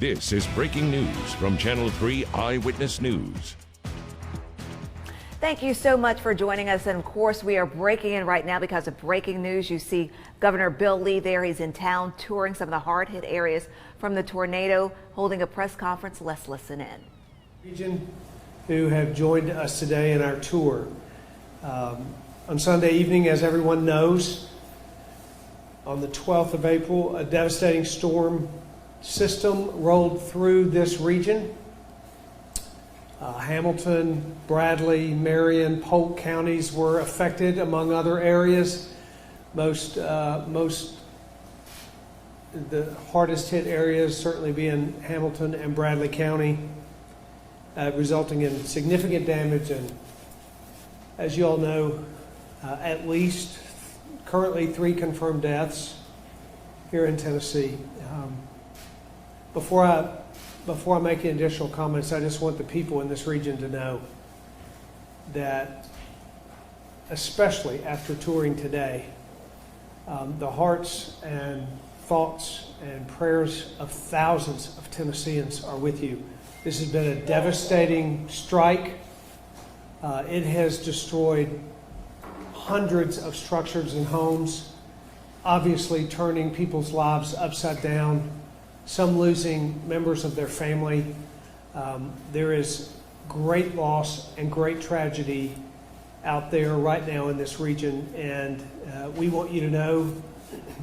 This is breaking news from Channel 3 Eyewitness News. Thank you so much for joining us. And of course, we are breaking in right now because of breaking news. You see Governor Bill Lee there. He's in town touring some of the hard hit areas from the tornado, holding a press conference. Let's listen in. Region who have joined us today in our tour. On Sunday evening, as everyone knows, on the 12th of April, a devastating storm system rolled through this region. Hamilton, Bradley, Marion, Polk counties were affected, among other areas. The hardest hit areas certainly being Hamilton and Bradley County, resulting in significant damage. And as you all know, at least currently 3 confirmed deaths here in Tennessee. Before I make any additional comments, I just want the people in this region to know that, especially after touring today, the hearts and thoughts and prayers of thousands of Tennesseans are with you. This has been a devastating strike. It has destroyed hundreds of structures and homes, obviously turning people's lives upside down, some losing members of their family. There is great loss and great tragedy out there right now in this region, and we want you to know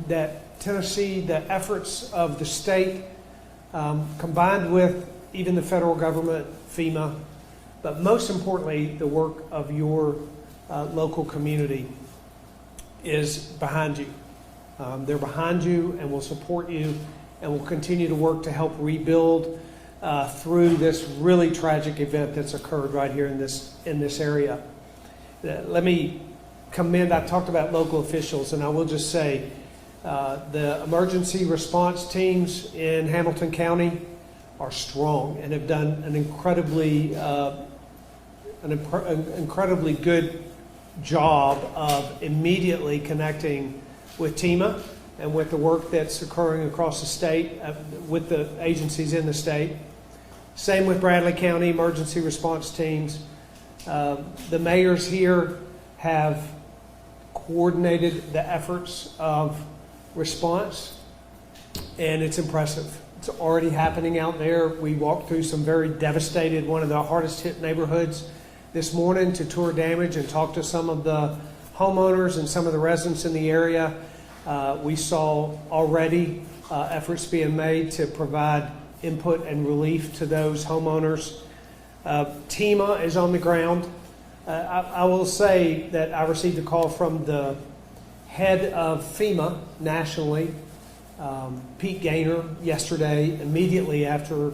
that Tennessee, the efforts of the state, combined with even the federal government, FEMA, but most importantly, the work of your local community is behind you. They're behind you and will support you and will continue to work to help rebuild through this really tragic event that's occurred right here in this area. Let me commend, I talked about local officials, and I will just say the emergency response teams in Hamilton County are strong and have done an incredibly good job of immediately connecting with TEMA and with the work that's occurring across the state with the agencies in the state. Same with Bradley County emergency response teams. The mayors here have coordinated the efforts of response, and it's impressive. It's already happening out there. We walked through some very devastated, one of the hardest hit neighborhoods this morning to tour damage and talk to some of the homeowners and some of the residents in the area. We saw already efforts being made to provide input and relief to those homeowners. TEMA is on the ground. I will say that I received a call from the head of FEMA nationally, Pete Gaynor, yesterday, immediately after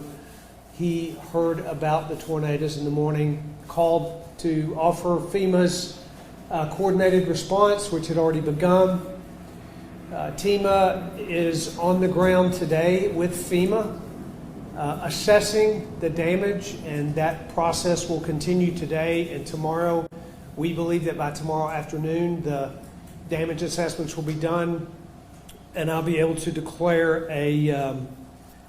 he heard about the tornadoes in the morning, called to offer FEMA's coordinated response, which had already begun. TEMA is on the ground today with FEMA, assessing the damage, and that process will continue today and tomorrow. We believe that by tomorrow afternoon, the damage assessments will be done, and I'll be able to declare to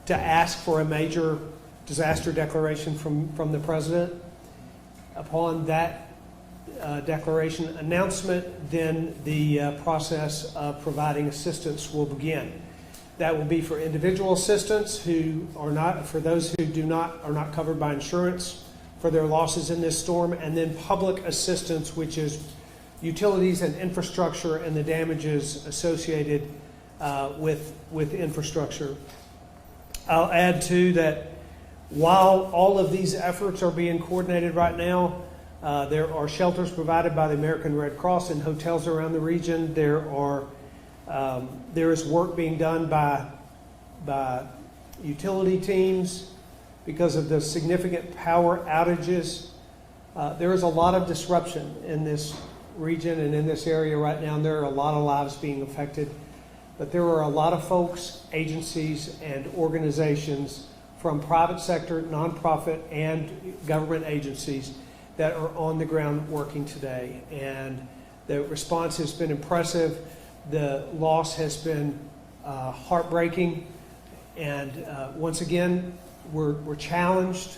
ask for a major disaster declaration from the President. Upon that declaration announcement, then the process of providing assistance will begin. That will be for individual assistance who are not, for those who are not covered by insurance for their losses in this storm, and then public assistance, which is utilities and infrastructure and the damages associated with infrastructure. I'll add too that while all of these efforts are being coordinated right now, there are shelters provided by the American Red Cross in hotels around the region. There is work being done by utility teams because of the significant power outages. There is a lot of disruption in this region and in this area right now, and there are a lot of lives being affected. But there are a lot of folks, agencies, and organizations from private sector, nonprofit, and government agencies that are on the ground working today. And the response has been impressive. The loss has been heartbreaking. And once again, we're challenged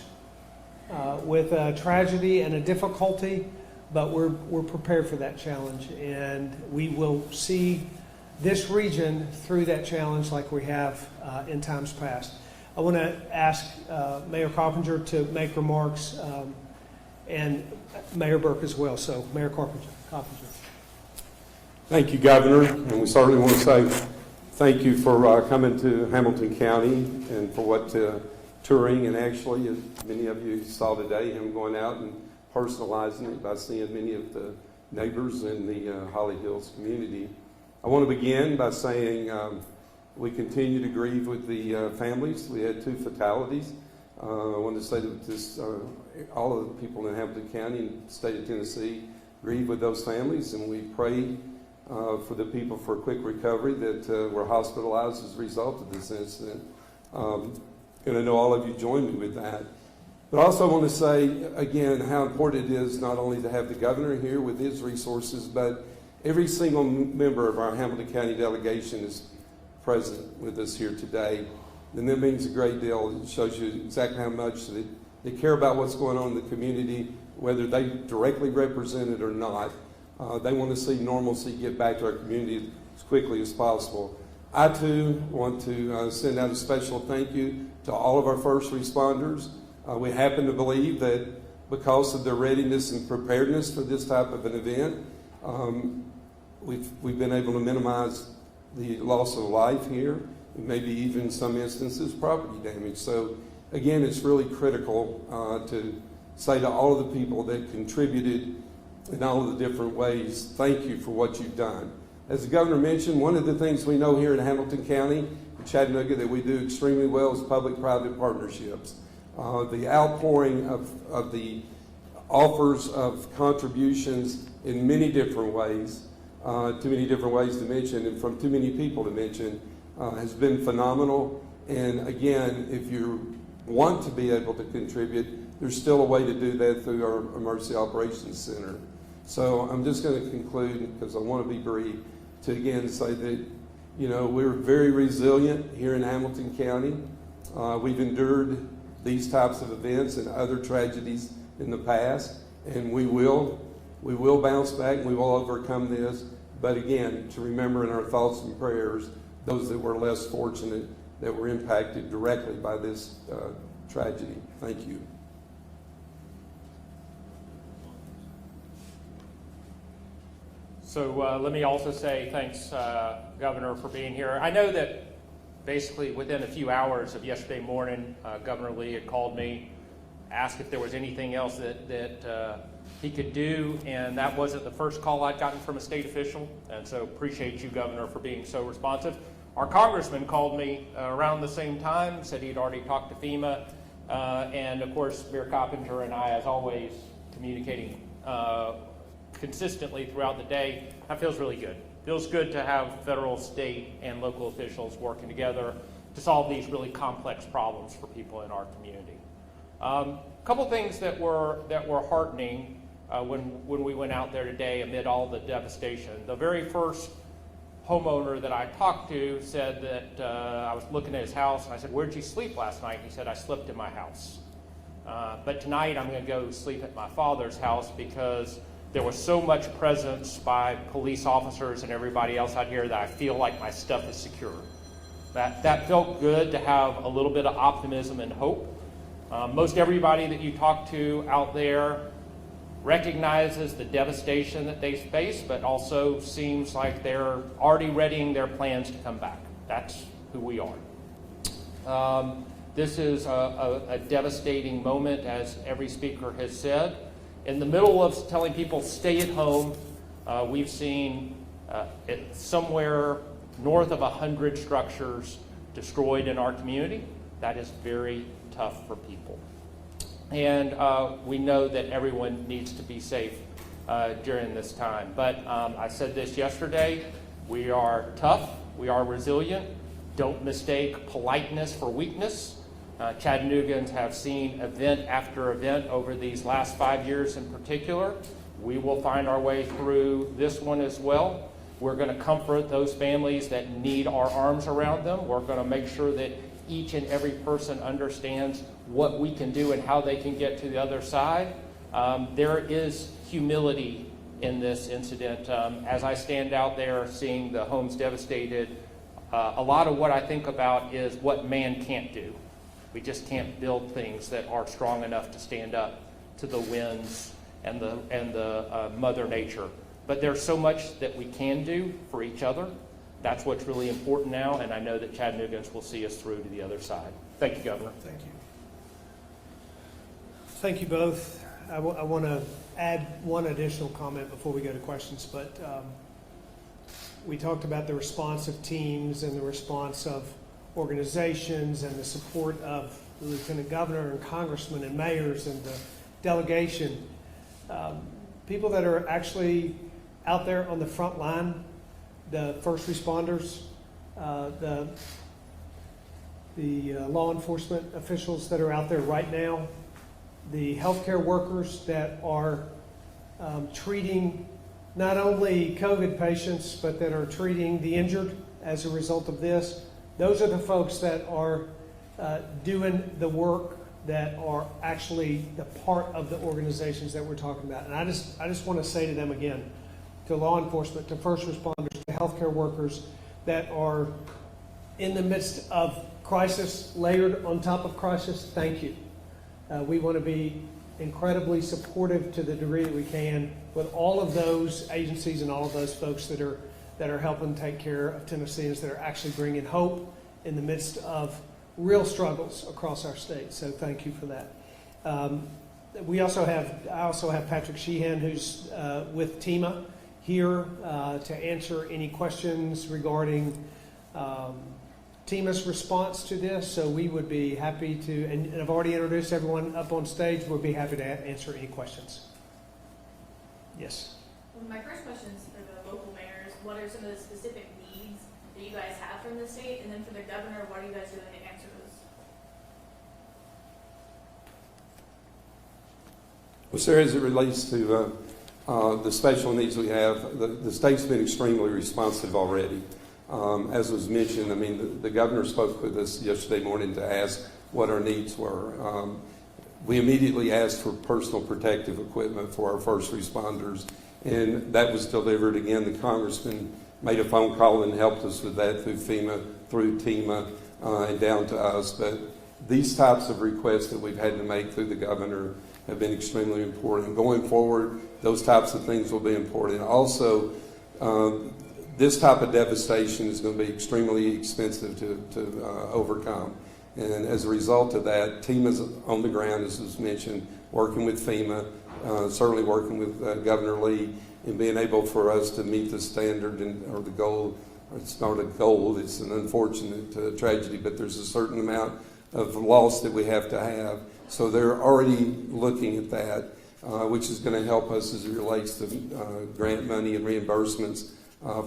with a tragedy and a difficulty, but we're prepared for that challenge, and we will see this region through that challenge like we have in times past. I want to ask Mayor Coppinger to make remarks, and Mayor Burke as well. So, Mayor Coppinger. Thank you, Governor, and we certainly want to say thank you for coming to Hamilton County and for what touring, and actually, as many of you saw today, him going out and personalizing it by seeing many of the neighbors in the Holly Hills community. I want to begin by saying we continue to grieve with the families. We had 2 fatalities. I want to say that this, all of the people in Hamilton County and the state of Tennessee grieve with those families, and we pray for the people for a quick recovery that were hospitalized as a result of this incident. And I know all of you join me with that. But I also want to say, again, how important it is not only to have the governor here with his resources, but every single member of our Hamilton County delegation is present with us here today. And that means a great deal. It shows you exactly how much they care about what's going on in the community, whether they directly represent it or not. They want to see normalcy get back to our community as quickly as possible. I, too, want to send out a special thank you to all of our first responders. We happen to believe that because of their readiness and preparedness for this type of an event, we've been able to minimize the loss of life here, and maybe even in some instances property damage. So again, it's really critical to say to all of the people that contributed in all of the different ways, thank you for what you've done. As the governor mentioned, one of the things we know here in Hamilton County, in Chattanooga, that we do extremely well is public-private partnerships. The outpouring of the offers of contributions in many different ways, too many different ways to mention, and from too many people to mention, has been phenomenal. And again, if you want to be able to contribute, there's still a way to do that through our Emergency Operations Center. So I'm just going to conclude, because I want to be brief, to again say that, you know, we're very resilient here in Hamilton County. We've endured these types of events and other tragedies in the past, and we will bounce back and we will overcome this. But again, to remember in our thoughts and prayers those that were less fortunate, that were impacted directly by this tragedy. Thank you. So let me also say thanks, Governor, for being here. I know that basically within a few hours of yesterday morning, Governor Lee had called me, asked if there was anything else that he could do, and that wasn't the first call I'd gotten from a state official, and so appreciate you, Governor, for being so responsive. Our congressman called me around the same time, said he'd already talked to FEMA, and of course, Mayor Coppinger and I, as always, communicating consistently throughout the day. That feels really good. Feels good to have federal, state, and local officials working together to solve these really complex problems for people in our community. A couple things that were heartening when we went out there today amid all the devastation. The very first homeowner that I talked to said that I was looking at his house and I said, "Where'd you sleep last night?" He said, "I slept in my house. But tonight I'm going to go sleep at my father's house because there was so much presence by police officers and everybody else out here that I feel like my stuff is secure." That felt good to have a little bit of optimism and hope. Most everybody that you talk to out there recognizes the devastation that they face, but also seems like they're already readying their plans to come back. That's who we are. This is a devastating moment, as every speaker has said. In the middle of telling people stay at home, we've seen somewhere north of 100 structures destroyed in our community. That is very tough for people. And we know that everyone needs to be safe during this time. But I said this yesterday, we are tough, we are resilient. Don't mistake politeness for weakness. Chattanoogans have seen event after event over these last 5 years in particular. We will find our way through this one as well. We're going to comfort those families that need our arms around them. We're going to make sure that each and every person understands what we can do and how they can get to the other side. There is humility in this incident. As I stand out there seeing the homes devastated, a lot of what I think about is what man can't do. We just can't build things that are strong enough to stand up to the winds and the Mother Nature. But there's so much that we can do for each other. That's what's really important now, and I know that Chattanooga's will see us through to the other side. Thank you, Governor. Thank you. Thank you both. I want to add one additional comment before we go to questions, but we talked about the response of teams and the response of organizations and the support of the Lieutenant Governor and Congressmen and mayors and the delegation. People that are actually out there on the front line, the first responders, the law enforcement officials that are out there right now, the healthcare workers that are treating not only COVID patients, but that are treating the injured as a result of this. Those are the folks that are doing the work, that are actually the part of the organizations that we're talking about. And I just want to say to them again, to law enforcement, to first responders, to healthcare workers that are in the midst of crisis, layered on top of crisis, thank you. We want to be incredibly supportive to the degree that we can with all of those agencies and all of those folks that are helping take care of Tennesseans, that are actually bringing hope in the midst of real struggles across our state. So thank you for that. I also have Patrick Sheehan, who's with TEMA here to answer any questions regarding TEMA's response to this. So we would be happy to, and I've already introduced everyone up on stage. We'll be happy to answer any questions. Yes. Well, my first question is for the local mayors. What are some of the specific needs that you guys have from the state? And then for the governor, what are you guys doing to answer those? Well, Sarah, as it relates to the special needs we have, the state's been extremely responsive already. As was mentioned, I mean, the governor spoke with us yesterday morning to ask what our needs were. We immediately asked for personal protective equipment for our first responders, and that was delivered. Again, the congressman made a phone call and helped us with that through FEMA, through TEMA, and down to us. But these types of requests that we've had to make through the governor have been extremely important. Going forward, those types of things will be important. Also, this type of devastation is going to be extremely expensive to overcome. And as a result of that, TEMA's on the ground, as was mentioned, working with FEMA, certainly working with Governor Lee, and being able for us to meet the standard or the goal. It's not a goal, it's an unfortunate tragedy, but there's a certain amount of loss that we have to have. So they're already looking at that, which is going to help us as it relates to grant money and reimbursements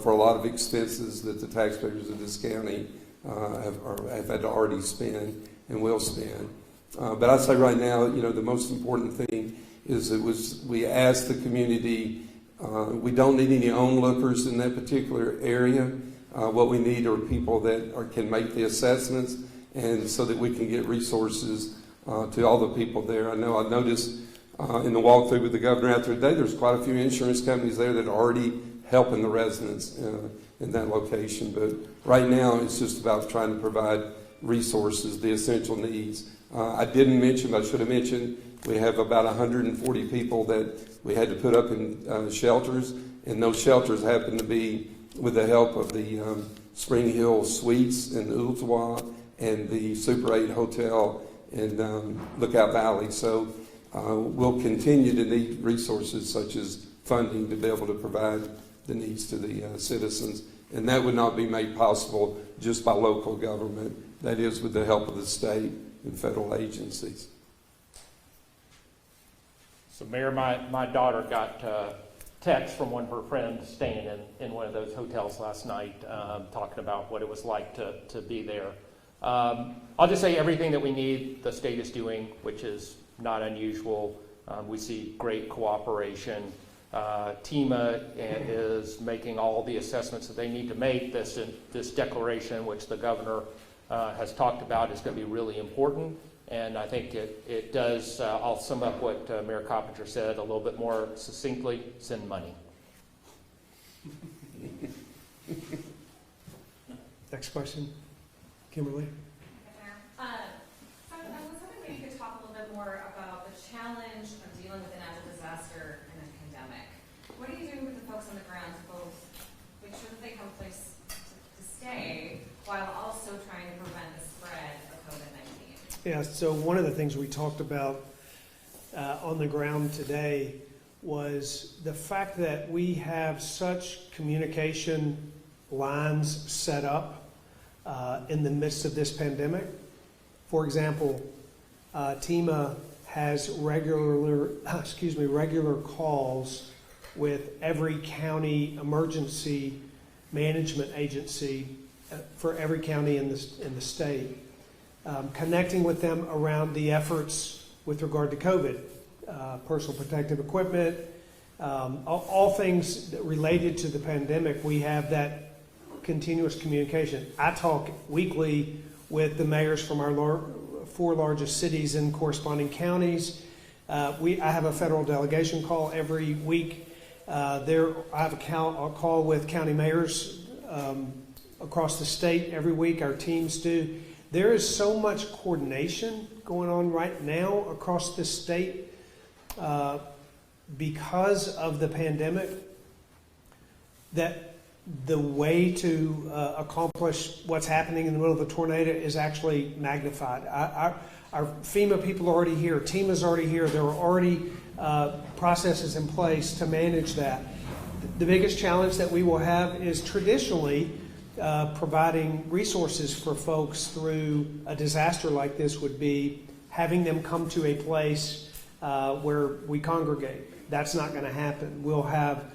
for a lot of expenses that the taxpayers of this county have had to already spend and will spend. But I'd say right now, the most important thing is we asked the community, we don't need any onlookers in that particular area. What we need are people that can make the assessments, and so that we can get resources to all the people there. I know I noticed in the walkthrough with the governor out there today, there's quite a few insurance companies there that are already helping the residents in that location. But right now, it's just about trying to provide resources, the essential needs. I didn't mention, but I should have mentioned, we have about 140 people that we had to put up in shelters, and those shelters happen to be with the help of the Spring Hill Suites in Ooltewah and the Super 8 Hotel in Lookout Valley. So we'll continue to need resources such as funding to be able to provide the needs to the citizens. And that would not be made possible just by local government. That is with the help of the state and federal agencies. So, Mayor, my daughter got text from one of her friends staying in one of those hotels last night, talking about what it was like to be there. I'll just say everything that we need, the state is doing, which is not unusual. We see great cooperation. TEMA is making all the assessments that they need to make. This declaration, which the governor has talked about is going to be really important. And I think it does, I'll sum up what Mayor Coppinger said a little bit more succinctly: send money. Next question, Kimberly. So I was hoping maybe you could talk a little bit more about the challenge of dealing with a natural disaster and a pandemic. What are you doing with the folks on the ground to both make sure that they have a place to stay while also trying to prevent the spread of COVID-19? Yeah, so one of the things we talked about on the ground today was the fact that we have such communication lines set up in the midst of this pandemic. For example, TEMA has regular calls with every county emergency management agency for every county in the state, connecting with them around the efforts with regard to COVID, personal protective equipment, all things related to the pandemic. We have that continuous communication. I talk weekly with the mayors from our 4 largest cities and corresponding counties. I have a federal delegation call every week. I have a call with county mayors across the state every week. Our teams do. There is so much coordination going on right now across the state because of the pandemic that the way to accomplish what's happening in the middle of a tornado is actually magnified. Our FEMA people are already here. TEMA's already here. There are already processes in place to manage that. The biggest challenge that we will have is traditionally providing resources for folks through a disaster like this would be having them come to a place where we congregate. That's not going to happen. We'll have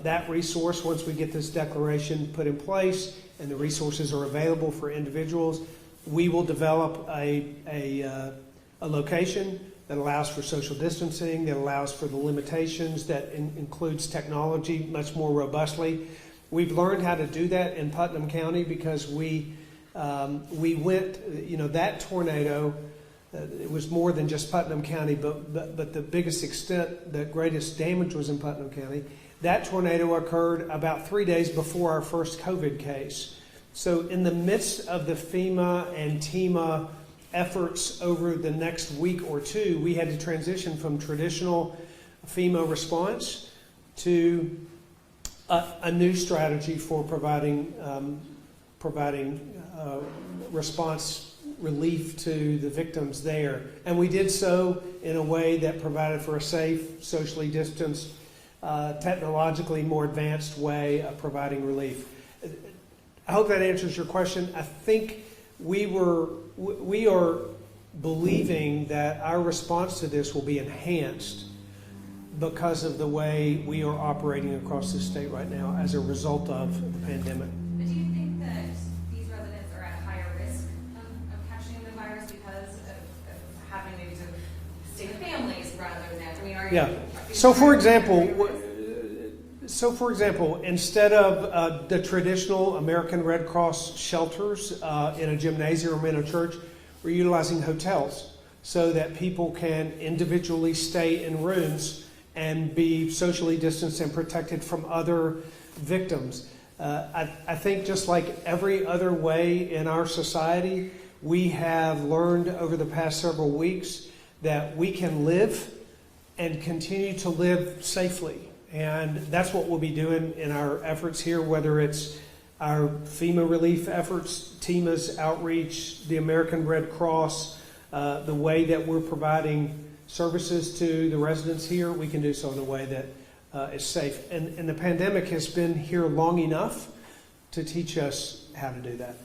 that resource once we get this declaration put in place and the resources are available for individuals. We will develop a location that allows for social distancing, that allows for the limitations, that includes technology much more robustly. We've learned how to do that in Putnam County because we went, that tornado, it was more than just Putnam County, but the biggest extent, the greatest damage was in Putnam County. That tornado occurred about 3 days before our first COVID case. So in the midst of the FEMA and TEMA efforts over the next week or two, we had to transition from traditional FEMA response to a new strategy for providing response relief to the victims there. And we did so in a way that provided for a safe, socially distanced, technologically more advanced way of providing relief. I hope that answers your question. I think we are believing that our response to this will be enhanced because of the way we are operating across the state right now as a result of the pandemic. But do you think that these residents are at higher risk of catching the virus because of having maybe to stay with families rather than, So for example, instead of the traditional American Red Cross shelters in a gymnasium or in a church, we're utilizing hotels so that people can individually stay in rooms and be socially distanced and protected from other victims. I think just like every other way in our society, we have learned over the past several weeks that we can live and continue to live safely. And that's what we'll be doing in our efforts here, whether it's our FEMA relief efforts, TEMA's outreach, the American Red Cross, the way that we're providing services to the residents here, we can do so in a way that is safe. And the pandemic has been here long enough to teach us how to do that.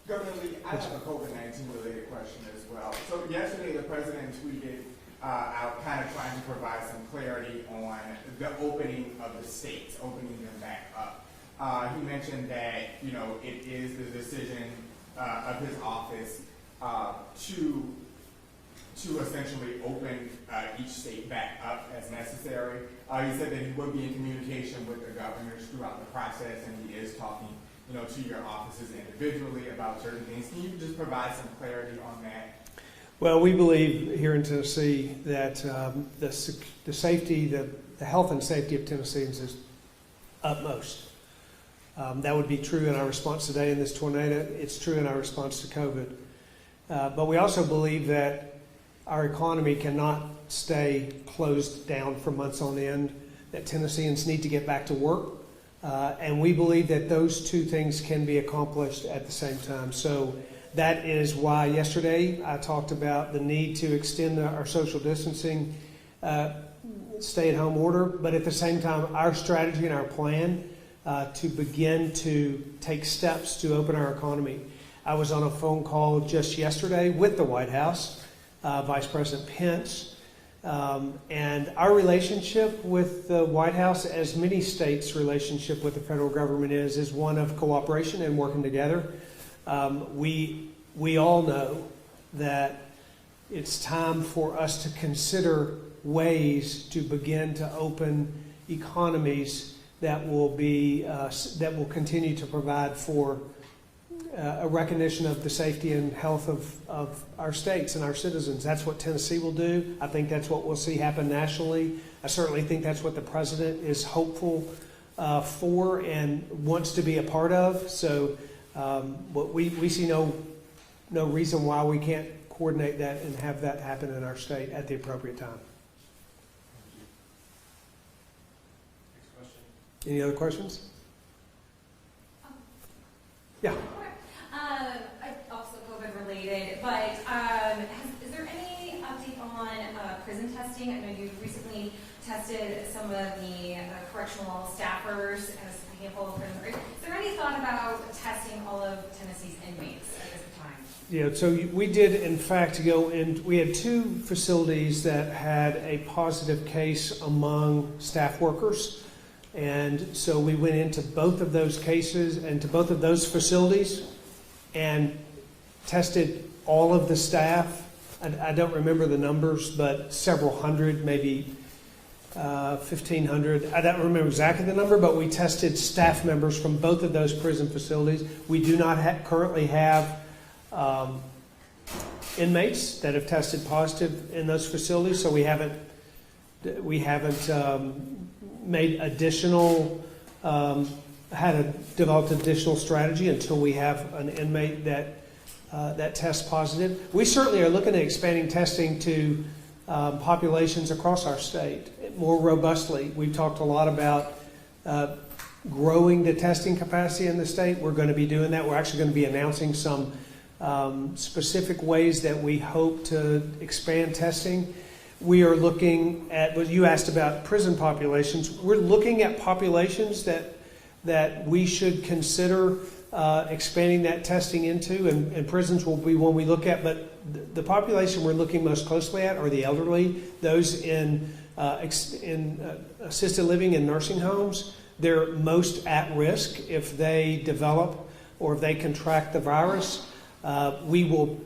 Governor Lee, I have a COVID-19 related question as well. So yesterday the president tweeted out kind of trying to provide some clarity on the opening of the states, opening them back up. He mentioned that, it is the decision of his office to essentially open each state back up as necessary. He said that he would be in communication with the governors throughout the process, and he is talking, to your offices individually about certain things. Can you just provide some clarity on that? Well, we believe here in Tennessee that the safety, the health and safety of Tennesseans is utmost. That would be true in our response today in this tornado. It's true in our response to COVID. But we also believe that our economy cannot stay closed down for months on end, that Tennesseans need to get back to work. And we believe that those two things can be accomplished at the same time. So that is why yesterday I talked about the need to extend our social distancing stay-at-home order, but at the same time, our strategy and our plan to begin to take steps to open our economy. I was on a phone call just yesterday with the White House, Vice President Pence, and our relationship with the White House, as many states' relationship with the federal government is one of cooperation and working together. We all know that it's time for us to consider ways to begin to open economies that will continue to provide for a recognition of the safety and health of our states and our citizens. That's what Tennessee will do. I think that's what we'll see happen nationally. I certainly think that's what the president is hopeful for and wants to be a part of. So we see no reason why we can't coordinate that and have that happen in our state at the appropriate time. Next question. Any other questions? Yeah. Also COVID related, but is there any update on prison testing? I know you recently tested some of the correctional staffers as a handful of prisoners. Is there any thought about testing all of Tennessee's inmates at this time? Yeah, so we did in fact go in, we had 2 facilities that had a positive case among staff workers. And so we went into both of those cases and to both of those facilities and tested all of the staff. I don't remember the numbers, but several hundred, maybe 1,500. I don't remember exactly the number, but we tested staff members from both of those prison facilities. We do not currently have inmates that have tested positive in those facilities, so we haven't made additional, developed additional strategy until we have an inmate that tests positive. We certainly are looking at expanding testing to populations across our state more robustly. We've talked a lot about growing the testing capacity in the state. We're going to be doing that. We're actually going to be announcing some specific ways that we hope to expand testing. We are looking at, what you asked about prison populations. We're looking at populations that we should consider expanding that testing into, and prisons will be one we look at. But the population we're looking most closely at are the elderly, those in assisted living and nursing homes. They're most at risk if they develop or if they contract the virus. We will,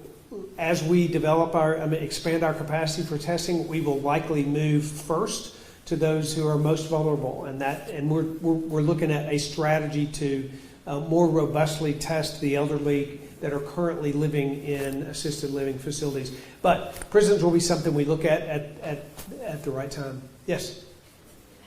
as we develop expand our capacity for testing, we will likely move first to those who are most vulnerable, and we're looking at a strategy to more robustly test the elderly that are currently living in assisted living facilities. But prisons will be something we look at the right time. Yes.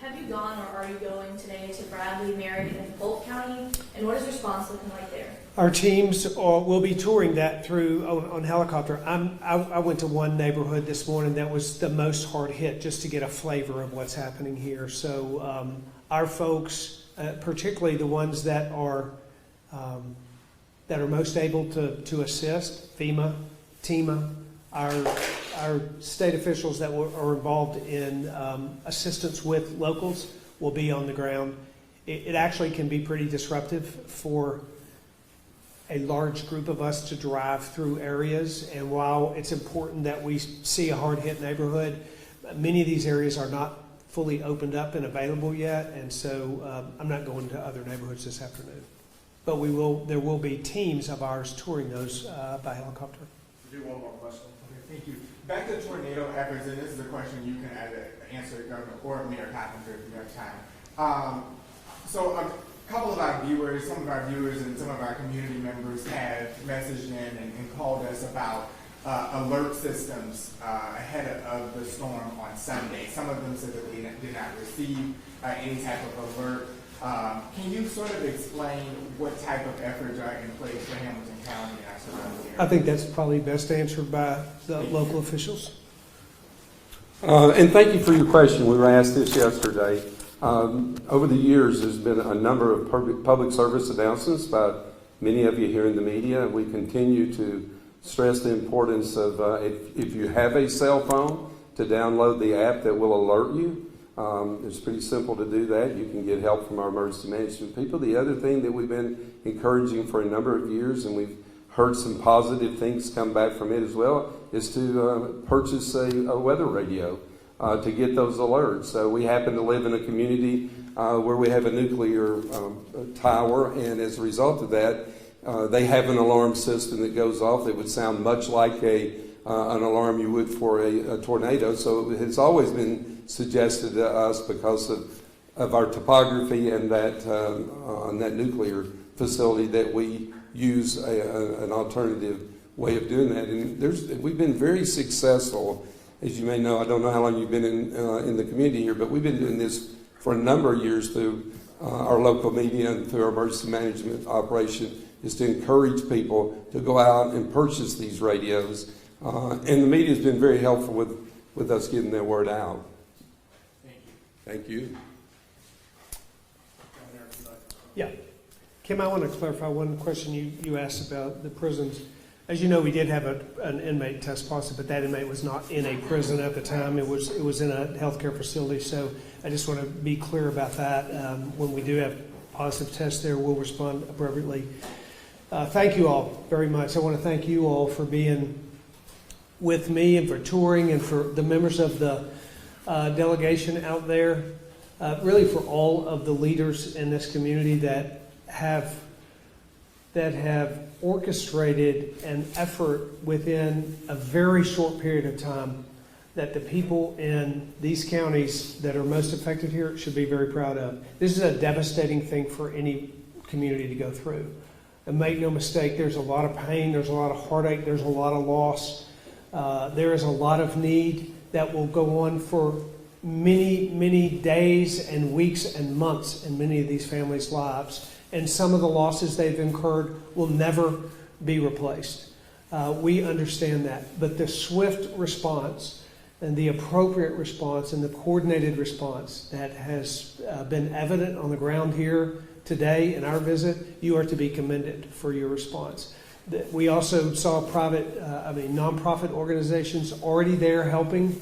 Have you gone or are you going today to Bradley, Marion, and Polk County? And what is response looking like there? Our teams will be touring that through on helicopter. I went to one neighborhood this morning that was the most hard hit, just to get a flavor of what's happening here. So our folks, particularly the ones that are most able to assist, FEMA, TEMA, our state officials that are involved in assistance with locals will be on the ground. It actually can be pretty disruptive for a large group of us to drive through areas. And while it's important that we see a hard-hit neighborhood, many of these areas are not fully opened up and available yet. And so I'm not going to other neighborhoods this afternoon. But there will be teams of ours touring those by helicopter. Do one more question. Thank you. Back to tornado efforts, and this is a question you can either answer, Governor or Mayor Carpenter, if you have time. So a couple of our viewers, some of our viewers and some of our community members have messaged in and called us about alert systems ahead of the storm on Sunday. Some of them said that they did not receive any type of alert. Can you sort of explain what type of efforts are in place for Hamilton County and our surrounding areas? I think that's probably best answered by the local officials. And thank you for your question. We were asked this yesterday. Over the years, there's been a number of public service announcements by many of you here in the media. We continue to stress the importance of, if you have a cell phone, to download the app that will alert you. It's pretty simple to do that. You can get help from our emergency management people. The other thing that we've been encouraging for a number of years, and we've heard some positive things come back from it as well, is to purchase a weather radio to get those alerts. So we happen to live in a community where we have a nuclear tower, and as a result of that, they have an alarm system that goes off that would sound much like an alarm you would for a tornado. So it's always been suggested to us, because of our topography and that on that nuclear facility, that we use an alternative way of doing that. And we've been very successful, as you may know. I don't know how long you've been in the community here, but we've been doing this for a number of years through our local media and through our emergency management operation, is to encourage people to go out and purchase these radios. And the media has been very helpful with us getting that word out. Thank you. Yeah. Kim, I want to clarify one question you asked about the prisons. As you know, we did have an inmate test positive, but that inmate was not in a prison at the time. It was in a healthcare facility. So I just want to be clear about that. When we do have positive tests there, we'll respond appropriately. Thank you all very much. I want to thank you all for being with me and for touring, and for the members of the delegation out there, really for all of the leaders in this community that have orchestrated an effort within a very short period of time that the people in these counties that are most affected here should be very proud of. This is a devastating thing for any community to go through. And make no mistake, there's a lot of pain, there's a lot of heartache, there's a lot of loss. There is a lot of need that will go on for many, many days and weeks and months in many of these families' lives. And some of the losses they've incurred will never be replaced. We understand that. But the swift response and the appropriate response and the coordinated response that has been evident on the ground here today in our visit, you are to be commended for your response. We also saw nonprofit organizations already there helping.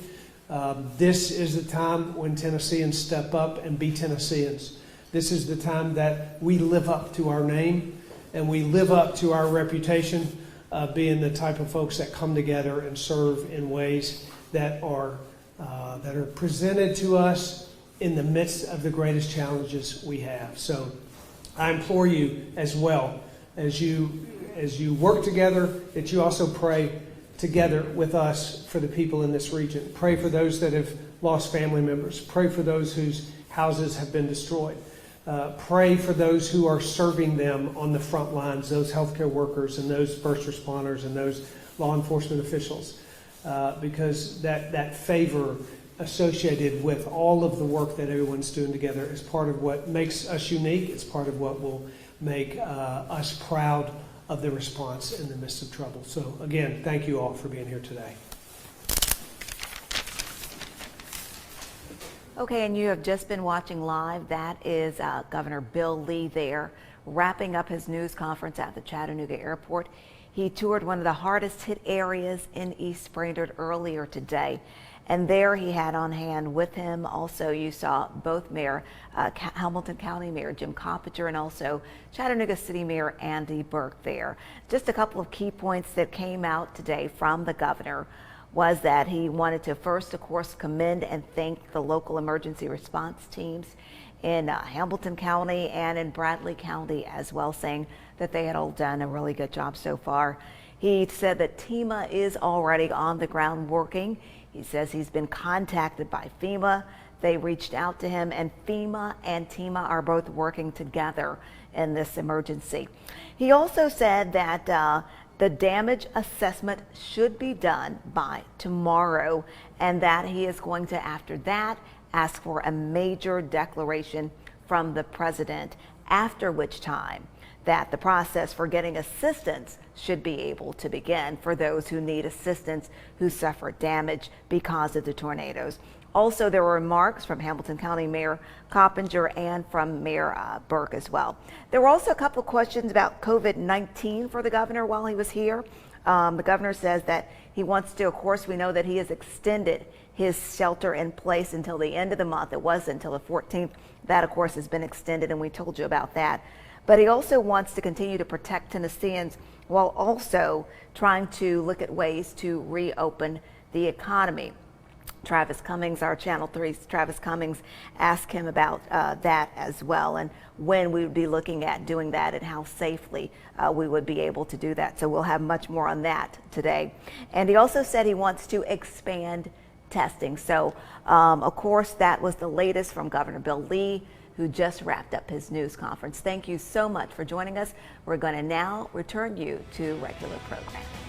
This is the time when Tennesseans step up and be Tennesseans. This is the time that we live up to our name and we live up to our reputation, being the type of folks that come together and serve in ways that are presented to us in the midst of the greatest challenges we have. So I implore you as well, as you work together, that you also pray together with us for the people in this region. Pray for those that have lost family members. Pray for those whose houses have been destroyed. Pray for those who are serving them on the front lines, those healthcare workers and those first responders and those law enforcement officials, because that favor associated with all of the work that everyone's doing together is part of what makes us unique. It's part of what will make us proud of the response in the midst of trouble. So again, thank you all for being here today. Okay, and you have just been watching live. That is Governor Bill Lee there, wrapping up his news conference at the Chattanooga airport. He toured one of the hardest hit areas in East Brainerd earlier today. And there he had on hand with him also, you saw both Hamilton County Mayor Jim Coppinger and also Chattanooga City Mayor Andy Burke there. Just a couple of key points that came out today from the governor was that he wanted to first, of course, commend and thank the local emergency response teams in Hamilton County and in Bradley County as well, saying that they had all done a really good job so far. He said that TEMA is already on the ground working. He says he's been contacted by FEMA. They reached out to him, and FEMA and TEMA are both working together in this emergency. He also said that the damage assessment should be done by tomorrow, and that he is going to, after that, ask for a major declaration from the president, after which time that the process for getting assistance should be able to begin for those who need assistance who suffered damage because of the tornadoes. Also, there were remarks from Hamilton County Mayor Coppinger and from Mayor Burke as well. There were also a couple of questions about COVID-19 for the governor while he was here. The governor says that he wants to, of course, we know that he has extended his shelter in place until the end of the month. It was until the 14th. That, of course, has been extended, and we told you about that. But he also wants to continue to protect Tennesseans while also trying to look at ways to reopen the economy. Travis Cummings, our Channel 3's Travis Cummings, asked him about that as well, and when we would be looking at doing that and how safely we would be able to do that. So we'll have much more on that today. And he also said he wants to expand testing. So, of course, that was the latest from Governor Bill Lee, who just wrapped up his news conference. Thank you so much for joining us. We're going to now return you to regular programming.